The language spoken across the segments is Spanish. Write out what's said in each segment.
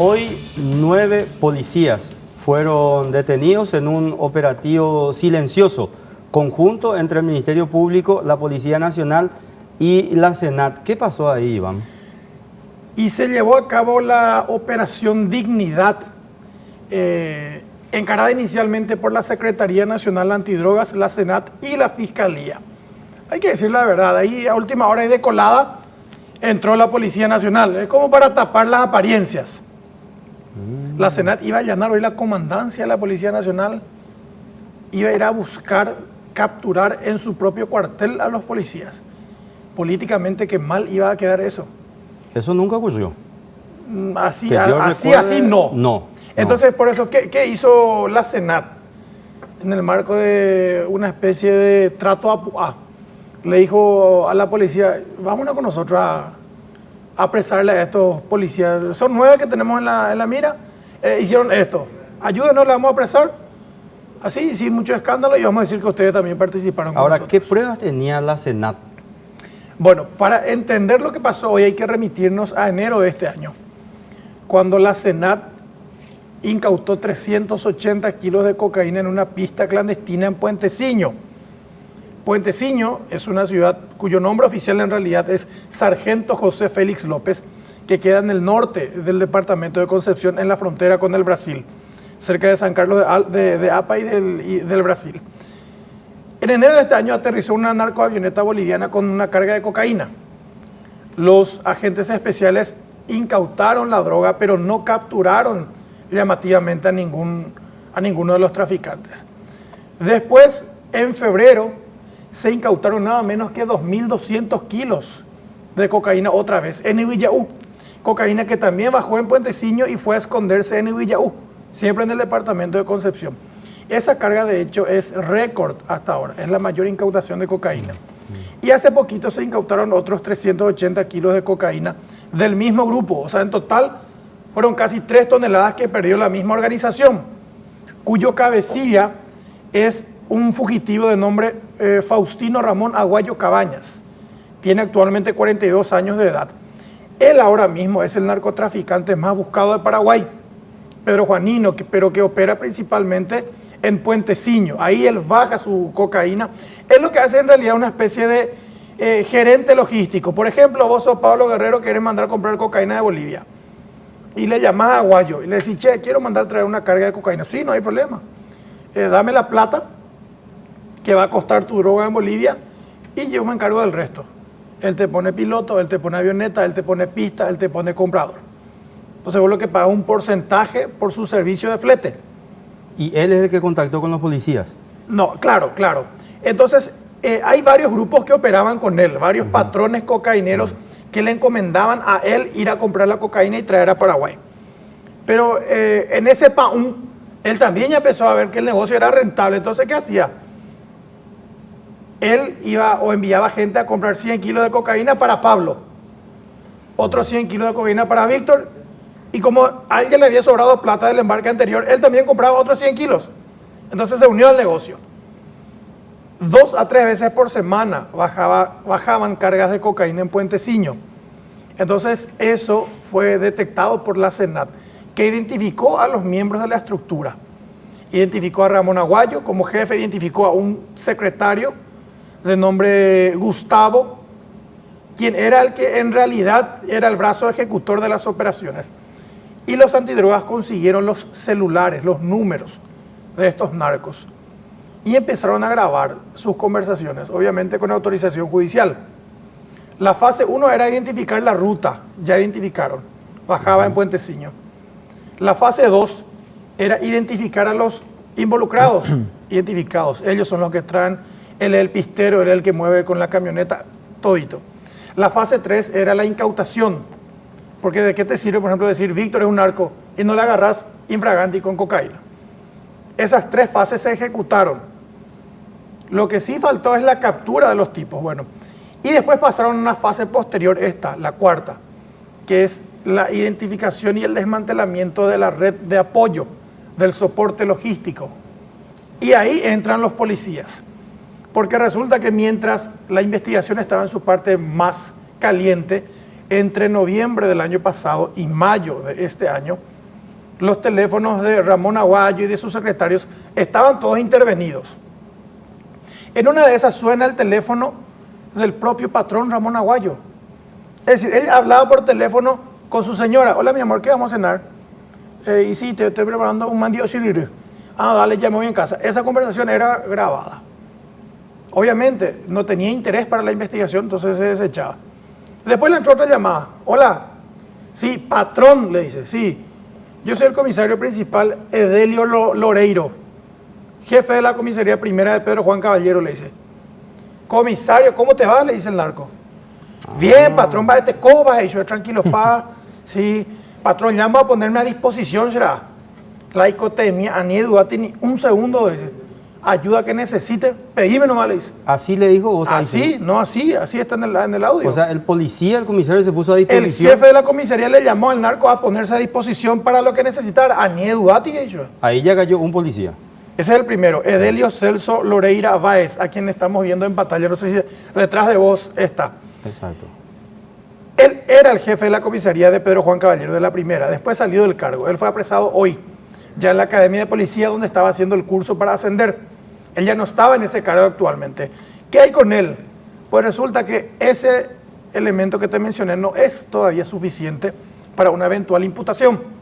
Hoy 9 policías fueron detenidos en un operativo silencioso, conjunto entre el Ministerio Público, la Policía Nacional y la SENAT. ¿Qué pasó ahí, Iván? Y se llevó a cabo la Operación Dignidad, encarada inicialmente por la Secretaría Nacional Antidrogas, la SENAT y la Fiscalía. Hay que decir la verdad, ahí a última hora y de colada entró la Policía Nacional, es como para tapar las apariencias. La SENAT iba a allanar hoy la comandancia de la Policía Nacional, iba a ir a buscar capturar en su propio cuartel a los policías. Políticamente, qué mal iba a quedar eso. Eso nunca ocurrió. Así no. No. Entonces, por eso, ¿qué hizo la SENAT? En el marco de una especie de trato a le dijo a la policía, vámonos con nosotros a apresarle a estos policías. Son 9 que tenemos en la mira, hicieron esto. Ayúdenos, le vamos a apresar. Así, sin mucho escándalo, y vamos a decir que ustedes también participaron con Ahora, nosotros. ¿qué pruebas tenía la SENAT? Bueno, para entender lo que pasó hoy hay que remitirnos a enero de este año, cuando la SENAT incautó 380 kilos de cocaína en una pista clandestina en Puenteciño. Puenteciño es una ciudad cuyo nombre oficial en realidad es Sargento José Félix López, que queda en el norte del departamento de Concepción, en la frontera con el Brasil, cerca de San Carlos de Apa y del Brasil. En enero de este año aterrizó una narcoavioneta boliviana con una carga de cocaína. Los agentes especiales incautaron la droga, pero no capturaron llamativamente a ninguno de los traficantes. Después, en febrero, se incautaron nada menos que 2.200 kilos de cocaína otra vez en Ibillau. Cocaína que también bajó en Puenteciño y fue a esconderse en Ibillau, siempre en el departamento de Concepción. Esa carga, de hecho, es récord hasta ahora, es la mayor incautación de cocaína. Y hace poquito se incautaron otros 380 kilos de cocaína del mismo grupo. O sea, en total fueron casi 3 toneladas que perdió la misma organización, cuyo cabecilla es un fugitivo de nombre Faustino Ramón Aguayo Cabañas. Tiene actualmente 42 años de edad. Él ahora mismo es el narcotraficante más buscado de Paraguay, Pedro Juanino, pero que opera principalmente en Puenteciño. Ahí él baja su cocaína. Es lo que hace en realidad una especie de gerente logístico. Por ejemplo, vos sos Pablo Guerrero, querés mandar a comprar cocaína de Bolivia. Y le llamás a Aguayo y le decís, che, quiero mandar a traer una carga de cocaína. Sí, no hay problema. Dame la plata que va a costar tu droga en Bolivia y yo me encargo del resto. Él te pone piloto, él te pone avioneta, él te pone pista, él te pone comprador. Entonces vos lo que pagas un porcentaje por su servicio de flete. ¿Y él es el que contactó con los policías? No, claro. Entonces hay varios grupos que operaban con él, varios patrones cocaineros que le encomendaban a él ir a comprar la cocaína y traer a Paraguay. Pero en ese él también ya empezó a ver que el negocio era rentable. Entonces, ¿qué hacía? Él iba o enviaba gente a comprar 100 kilos de cocaína para Pablo, otros 100 kilos de cocaína para Víctor, y como a alguien le había sobrado plata del embarque anterior, él también compraba otros 100 kilos. Entonces se unió al negocio. 2 a 3 veces por semana bajaban cargas de cocaína en Puenteciño. Entonces eso fue detectado por la SENAT, que identificó a los miembros de la estructura. Identificó a Ramón Aguayo como jefe, identificó a un secretario de nombre Gustavo, quien era el que en realidad era el brazo ejecutor de las operaciones. Y los antidrogas consiguieron los celulares, los números de estos narcos y empezaron a grabar sus conversaciones, obviamente con autorización judicial. La fase 1 era identificar la ruta, ya identificaron, bajaba en Puenteciño. La fase 2 era identificar a los involucrados, identificados. Ellos son los que traen, él es el pistero, él es el que mueve con la camioneta, todito. La fase 3 era la incautación, porque ¿de qué te sirve, por ejemplo, decir Víctor es un narco y no le agarrás infraganti con cocaína? Esas 3 fases se ejecutaron. Lo que sí faltó es la captura de los tipos. Bueno, y después pasaron a una fase posterior, la cuarta, que es la identificación y el desmantelamiento de la red de apoyo, del soporte logístico. Y ahí entran los policías. Porque resulta que mientras la investigación estaba en su parte más caliente, entre noviembre del año pasado y mayo de este año, los teléfonos de Ramón Aguayo y de sus secretarios estaban todos intervenidos. En una de esas suena el teléfono del propio patrón Ramón Aguayo. Es decir, él hablaba por teléfono con su señora. Hola, mi amor, ¿qué vamos a cenar? Y sí, te estoy preparando un mandío chirirí. Ah, dale, ya me voy en casa. Esa conversación era grabada. Obviamente, no tenía interés para la investigación, entonces se desechaba. Después le entró otra llamada. Hola. Sí, patrón, le dice. Sí, yo soy el comisario principal Edelio Loreiro, jefe de la comisaría primera de Pedro Juan Caballero, le dice. Comisario, ¿cómo te va? Le dice el narco. Bien, patrón, váyate, ¿cómo vas? Y yo, tranquilo, pa. Sí, patrón, ya vamos a ponerme a disposición, será. La icotemia, a ni dudarte ni un segundo, dice. Ayuda que necesite, pedime nomás, le dice. ¿Así le dijo vos? Así, no así está en el audio. O sea, el policía, el comisario se puso a disposición. El jefe de la comisaría le llamó al narco a ponerse a disposición para lo que necesitara. A ni dudarte, y yo. Ahí ya cayó un policía. Ese es el primero, Edelio Celso Loreira Báez, a quien estamos viendo en pantalla. No sé si detrás de vos está. Exacto. Él era el jefe de la comisaría de Pedro Juan Caballero, de la primera. Después salió del cargo. Él fue apresado hoy, ya en la Academia de Policía, donde estaba haciendo el curso para ascender. Él ya no estaba en ese cargo actualmente. ¿Qué hay con él? Pues resulta que ese elemento que te mencioné no es todavía suficiente para una eventual imputación.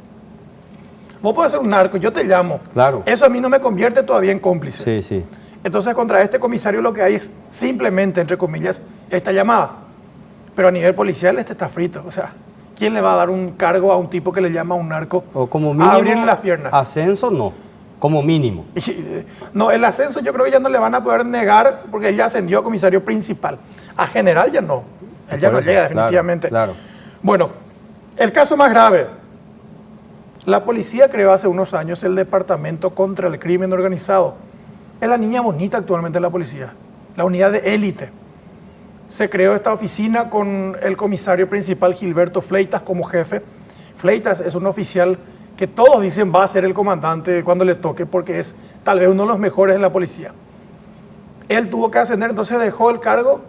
Vos podés ser un narco, yo te llamo. Claro. Eso a mí no me convierte todavía en cómplice. Sí, sí. Entonces, contra este comisario lo que hay es simplemente, entre comillas, esta llamada. Pero a nivel policial este está frito. O sea, ¿quién le va a dar un cargo a un tipo que le llama a un narco O como mínimo, a abrirle las piernas? Ascenso no, como mínimo. No, el ascenso yo creo que ya no le van a poder negar porque él ya ascendió a comisario principal. A general ya no. Él ya no llega definitivamente. Claro. Bueno, el caso más grave. La policía creó hace unos años el Departamento contra el Crimen Organizado. Es la niña bonita actualmente en la policía, la unidad de élite. Se creó esta oficina con el comisario principal Gilberto Fleitas como jefe. Fleitas es un oficial que todos dicen va a ser el comandante cuando le toque porque es tal vez uno de los mejores en la policía. Él tuvo que ascender, entonces dejó el cargo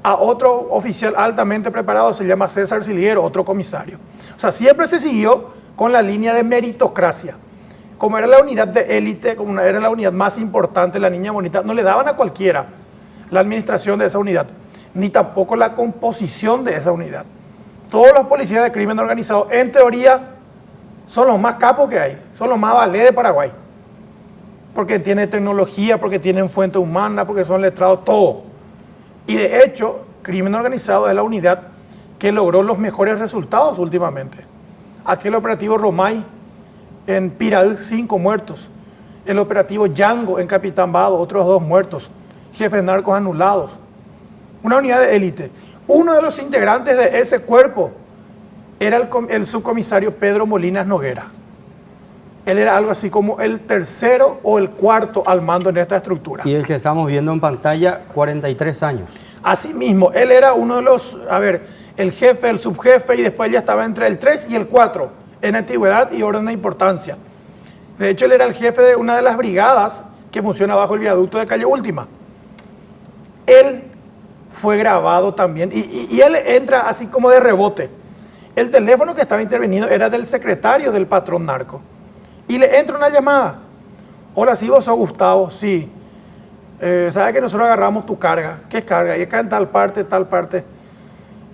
a otro oficial altamente preparado, se llama César Silguero, otro comisario. O sea, siempre se siguió con la línea de meritocracia. Como era la unidad de élite, como era la unidad más importante, la niña bonita, no le daban a cualquiera la administración de esa unidad, ni tampoco la composición de esa unidad. Todos los policías de crimen organizado, en teoría, son los más capos que hay, son los más valés de Paraguay. Porque tienen tecnología, porque tienen fuente humana, porque son letrados, todo. Y de hecho, crimen organizado es la unidad que logró los mejores resultados últimamente. Aquel operativo Romay en Piraí, 5 muertos. El operativo Yango en Capitán Vado, otros 2 muertos. Jefes narcos anulados. Una unidad de élite. Uno de los integrantes de ese cuerpo era el subcomisario Pedro Molinas Noguera. Él era algo así como el tercero o el cuarto al mando en esta estructura. Y el que estamos viendo en pantalla, 43 años. Asimismo, él era uno de los, el jefe, el subjefe, y después ya estaba entre el 3 y el 4 en antigüedad y orden de importancia. De hecho, él era el jefe de una de las brigadas que funciona bajo el viaducto de Calle Última. Él fue grabado también y él entra así como de rebote. El teléfono que estaba intervenido era del secretario del patrón narco. Y le entra una llamada. Hola, sí, vos sos Gustavo, sí. ¿Sabes que nosotros agarramos tu carga? ¿Qué carga? Y acá en tal parte, tal parte.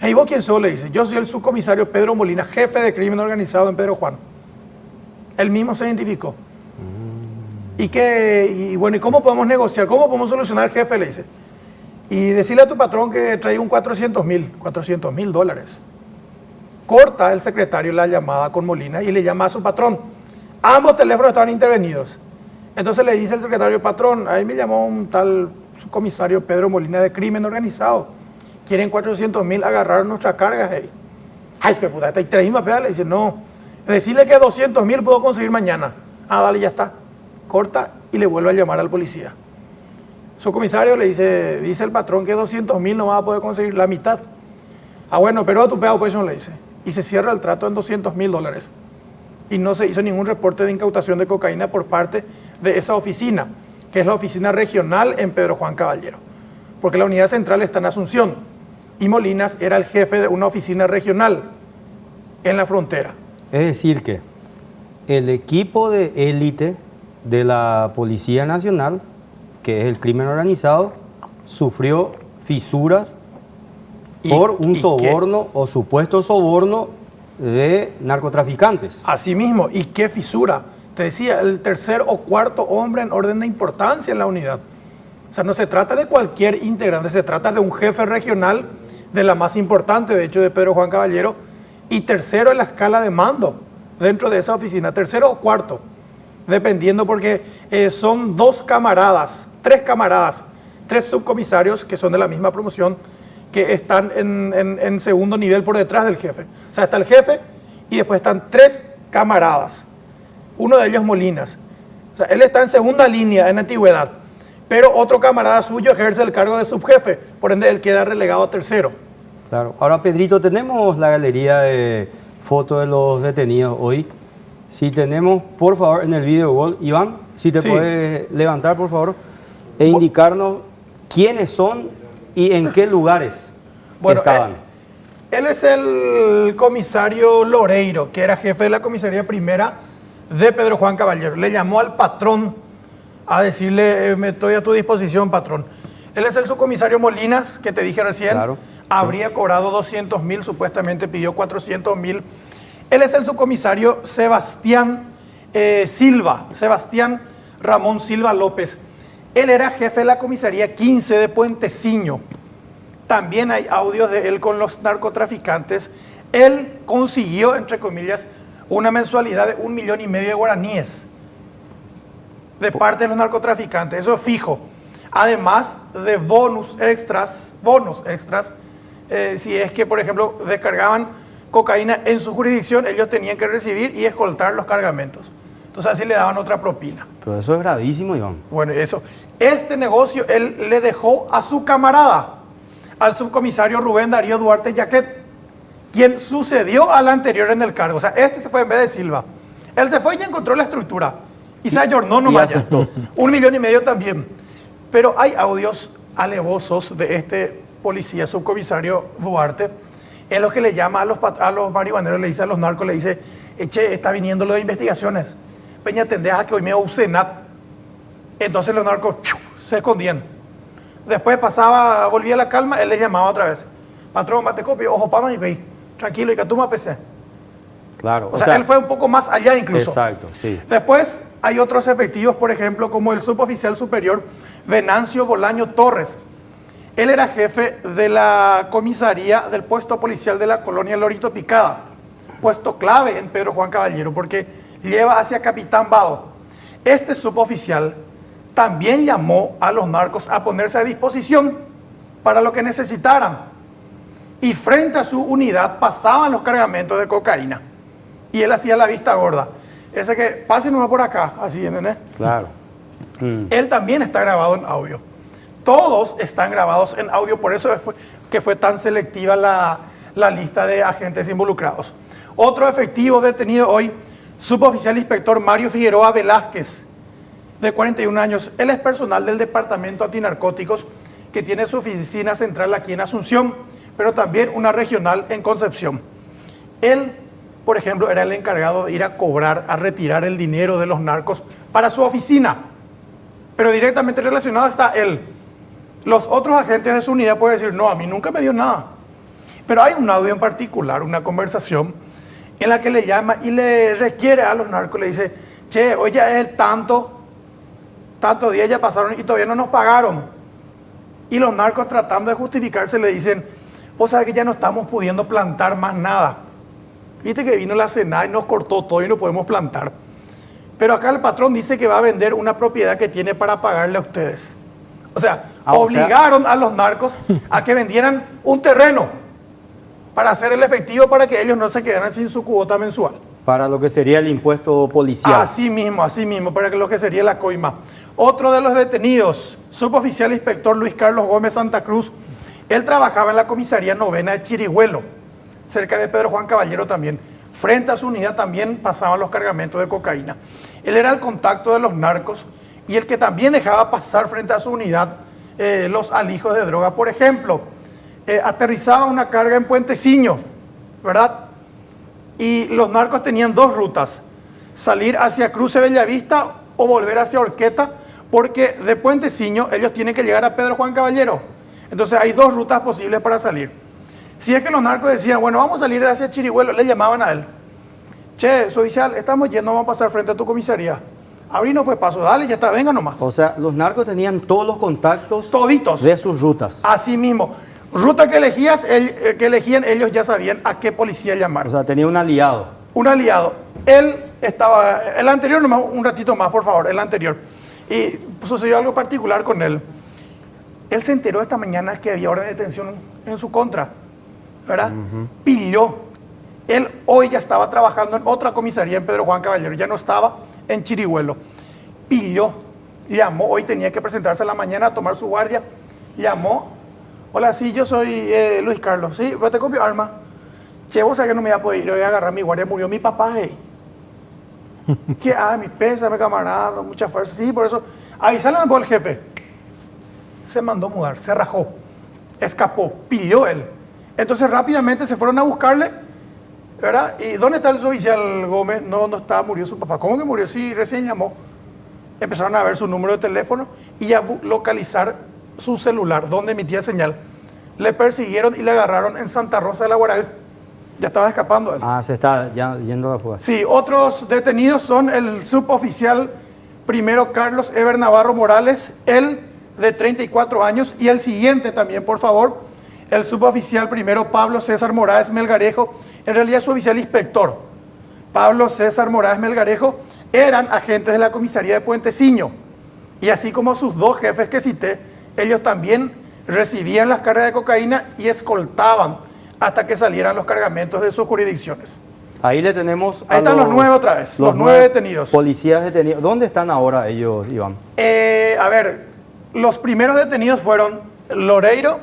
¿Y vos quién sos? Le dice. Yo soy el subcomisario Pedro Molina, jefe de crimen organizado en Pedro Juan. Él mismo se identificó. Y bueno, ¿y cómo podemos negociar? ¿Cómo podemos solucionar, jefe? Le dice. Y decirle a tu patrón que traiga un $400,000. Corta el secretario la llamada con Molina y le llama a su patrón. Ambos teléfonos estaban intervenidos. Entonces le dice el secretario, patrón, ahí me llamó un tal subcomisario Pedro Molina de crimen organizado. Quieren 400,000 agarrar nuestras cargas. Hey. Ay, qué puta, ¿está traímos? Le dice, no. Decirle que 200,000 puedo conseguir mañana. Ah, dale, ya está. Corta y le vuelve a llamar al policía. Su comisario le dice el patrón que 200,000 no va a poder conseguir la mitad. Ah, bueno, pero a tu pegado pues le dice. Y se cierra el trato en $200,000. Y no se hizo ningún reporte de incautación de cocaína por parte de esa oficina, que es la oficina regional en Pedro Juan Caballero. Porque la unidad central está en Asunción. Y Molinas era el jefe de una oficina regional en la frontera. Es decir que el equipo de élite de la Policía Nacional, que es el crimen organizado, sufrió fisuras por un soborno o supuesto soborno de narcotraficantes. Así mismo, ¿y qué fisura? Te decía, el tercer o cuarto hombre en orden de importancia en la unidad. O sea, no se trata de cualquier integrante, se trata de un jefe regional de la más importante, de hecho, de Pedro Juan Caballero, y tercero en la escala de mando dentro de esa oficina, tercero o cuarto, dependiendo, porque son tres subcomisarios que son de la misma promoción, que están en segundo nivel por detrás del jefe. O sea, está el jefe y después están tres camaradas. Uno de ellos Molinas. O sea, él está en segunda línea en antigüedad, pero otro camarada suyo ejerce el cargo de subjefe, por ende él queda relegado a tercero. Claro. Ahora, Pedrito, tenemos la galería de fotos de los detenidos hoy. Si tenemos, por favor, en el video gol, Iván, si te puedes levantar, por favor, e indicarnos quiénes son y en qué lugares estaban. Él es el comisario Loreiro, que era jefe de la comisaría primera de Pedro Juan Caballero. Le llamó al patrón a decirle, me estoy a tu disposición, patrón. Él es el subcomisario Molinas, que te dije recién. Claro. Habría cobrado 200.000, supuestamente pidió 400.000. Él es el subcomisario Sebastián Sebastián Ramón Silva López. Él era jefe de la comisaría 15 de Puenteciño. También hay audios de él con los narcotraficantes. Él consiguió, entre comillas, una mensualidad de 1,5 millones de guaraníes de parte de los narcotraficantes. Eso es fijo. Además de bonos extras, si es que, por ejemplo, descargaban cocaína en su jurisdicción, ellos tenían que recibir y escoltar los cargamentos. Entonces así le daban otra propina. Pero eso es gravísimo, Iván. Bueno, eso. Este negocio él le dejó a su camarada, al subcomisario Rubén Darío Duarte Yaquet, quien sucedió al anterior en el cargo. O sea, este se fue en vez de Silva. Él se fue y ya encontró la estructura. Y se ayornó nomás ya. 1,5 millones también. Pero hay audios alevosos de este policía, subcomisario Duarte, en lo que le llama a los marihuaneros, le dice a los narcos, le dice, che, está viniendo lo de investigaciones. Peña, tendés a que hoy me Usenat. Entonces los narcos se escondían. Después volvía la calma, él le llamaba otra vez. Patrón, mate copio, ojo, pama y ve. Tranquilo, y que tú me apese. Claro. O sea, él fue un poco más allá incluso. Exacto, sí. Después hay otros efectivos, por ejemplo, como el suboficial superior Venancio Bolaño Torres. Él era jefe de la comisaría del puesto policial de la colonia Lorito Picada, puesto clave en Pedro Juan Caballero, porque lleva hacia Capitán Vado. Este suboficial también llamó a los narcos a ponerse a disposición para lo que necesitaran. Y frente a su unidad pasaban los cargamentos de cocaína. Y él hacía la vista gorda. Ese que pase nomás por acá, así, ¿entendés? Claro. Él también está grabado en audio. Todos están grabados en audio, por eso fue tan selectiva la lista de agentes involucrados. Otro efectivo detenido hoy, suboficial inspector Mario Figueroa Velázquez, de 41 años. Él es personal del Departamento Antinarcóticos, que tiene su oficina central aquí en Asunción, pero también una regional en Concepción. Él, por ejemplo, era el encargado de ir a cobrar, a retirar el dinero de los narcos para su oficina, pero directamente relacionado está él. Los otros agentes de su unidad pueden decir, no, a mí nunca me dio nada. Pero hay un audio en particular, una conversación, en la que le llama y le requiere a los narcos, le dice, che, hoy ya es el tantos días ya pasaron y todavía no nos pagaron. Y los narcos, tratando de justificarse, le dicen, vos sabés que ya no estamos pudiendo plantar más nada. Viste que vino la Senada y nos cortó todo y no podemos plantar. Pero acá el patrón dice que va a vender una propiedad que tiene para pagarle a ustedes. O sea, obligaron a los narcos a que vendieran un terreno para hacer el efectivo, para que ellos no se quedaran sin su cuota mensual. Para lo que sería el impuesto policial. Así mismo, para lo que sería la coima. Otro de los detenidos, suboficial inspector Luis Carlos Gómez Santa Cruz, él trabajaba en la comisaría novena de Chirihuelo, cerca de Pedro Juan Caballero también. Frente a su unidad también pasaban los cargamentos de cocaína. Él era el contacto de los narcos y el que también dejaba pasar frente a su unidad los alijos de droga. Por ejemplo, aterrizaba una carga en Puenteciño, ¿verdad? Y los narcos tenían dos rutas. salir hacia Cruce Bellavista o volver hacia Orqueta, porque de Puenteciño ellos tienen que llegar a Pedro Juan Caballero. Entonces hay dos rutas posibles para salir. Si es que los narcos decían, bueno, vamos a salir hacia Chirihuelo, le llamaban a él. Che, oficial, estamos yendo, vamos a pasar frente a tu comisaría. Abrinos pues paso, dale, ya está, venga nomás. O sea, los narcos tenían todos los contactos Toditos. de sus rutas. Así mismo. Ruta que elegían, ellos ya sabían a qué policía llamar. O sea, tenía un aliado. Un aliado. Él estaba, el anterior, nomás un ratito más, por favor, el anterior. Y sucedió algo particular con él. Él se enteró esta mañana que había orden de detención en su contra, ¿verdad? Pilló. Él hoy ya estaba trabajando en otra comisaría en Pedro Juan Caballero, ya no estaba en Chirihuelo. Pilló, llamó, hoy tenía que presentarse a la mañana a tomar su guardia. Llamó, hola, sí, yo soy Luis Carlos, sí, te copio arma. Che, vos sabés que no me iba a poder ir, voy a agarrar mi guardia, murió mi papá, hey. ¿Qué? Mi pésame, camarada, mucha fuerza. Sí, por eso, avisale al jefe. Se mandó mudar, se rajó, escapó, pilló él. Entonces rápidamente se fueron a buscarle, ¿verdad? ¿Y dónde está el suboficial Gómez? No, no está, murió su papá. ¿Cómo que murió? Sí, recién llamó. Empezaron a ver su número de teléfono y a localizar su celular, donde emitía señal. Le persiguieron y le agarraron en Santa Rosa de la Guaraí. Ya estaba escapando él. Se está ya yendo a la fuga. Sí, otros detenidos son el suboficial primero Carlos Eber Navarro Morales, él de 34 años, y el siguiente también, por favor, el suboficial primero Pablo César Moraes Melgarejo, en realidad es su oficial inspector. Pablo César Moraes Melgarejo eran agentes de la comisaría de Puenteciño, y así como sus dos jefes que cité, ellos también recibían las cargas de cocaína y escoltaban hasta que salieran los cargamentos de sus jurisdicciones. Ahí le tenemos Ahí están los 9 otra vez, los 9 detenidos. Policías detenidos. ¿Dónde están ahora ellos, Iván? A ver, los primeros detenidos fueron Loreiro,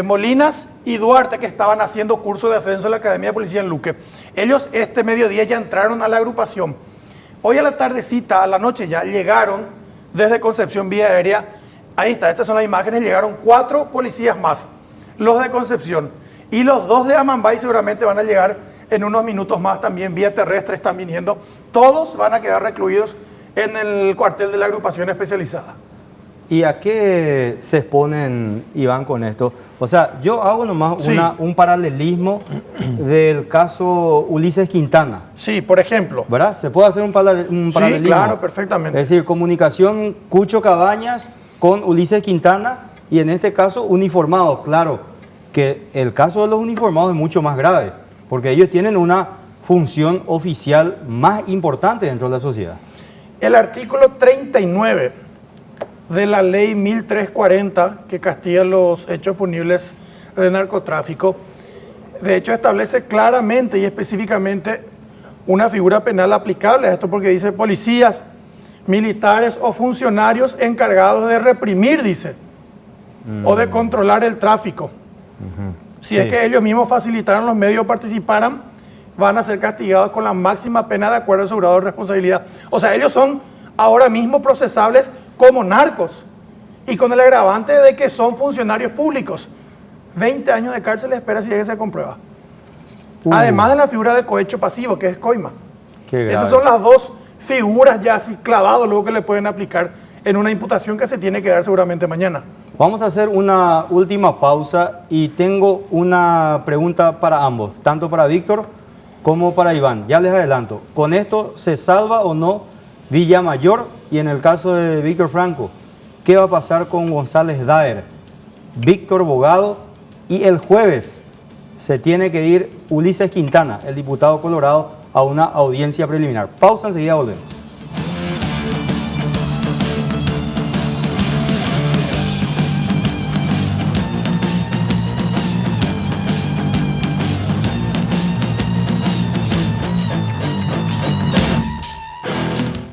Molinas y Duarte, que estaban haciendo curso de ascenso en la Academia de Policía en Luque. Ellos este mediodía ya entraron a la agrupación. Hoy a la tardecita, a la noche ya, llegaron desde Concepción vía aérea. Ahí está, estas son las imágenes, llegaron 4 policías más, los de Concepción. Y los 2 de Amambay seguramente van a llegar en unos minutos más también, vía terrestre están viniendo. Todos van a quedar recluidos en el cuartel de la agrupación especializada. ¿Y a qué se exponen, Iván, con esto? O sea, yo hago nomás Sí. un paralelismo del caso Ulises Quintana, Sí, por ejemplo. ¿verdad? ¿Se puede hacer un paralelismo? Sí, claro, perfectamente. Es decir, comunicación Cucho Cabañas con Ulises Quintana y en este caso uniformados. Claro que el caso de los uniformados es mucho más grave porque ellos tienen una función oficial más importante dentro de la sociedad. El artículo 39 de la ley 1340, que castiga los hechos punibles de narcotráfico, de hecho establece claramente y específicamente una figura penal aplicable a esto, porque dice policías, militares o funcionarios encargados de reprimir, dice, o de controlar el tráfico. Si Sí. es que ellos mismos facilitaron los medios o participaran, van a ser castigados con la máxima pena de acuerdo a su grado de responsabilidad. O sea, ellos son ahora mismo procesables como narcos y con el agravante de que son funcionarios públicos. 20 años de cárcel espera si se comprueba. Además de la figura de cohecho pasivo, que es coima. Qué grave. Esas son las dos figuras ya así clavadas luego que le pueden aplicar en una imputación que se tiene que dar seguramente mañana. Vamos a hacer una última pausa y tengo una pregunta para ambos, tanto para Víctor como para Iván. Ya les adelanto, ¿con esto se salva o no Villamayor? Y en el caso de Víctor Franco, ¿qué va a pasar con González Daer, Víctor Bogado? Y el jueves se tiene que ir Ulises Quintana, el diputado colorado, a una audiencia preliminar. Pausa, enseguida volvemos.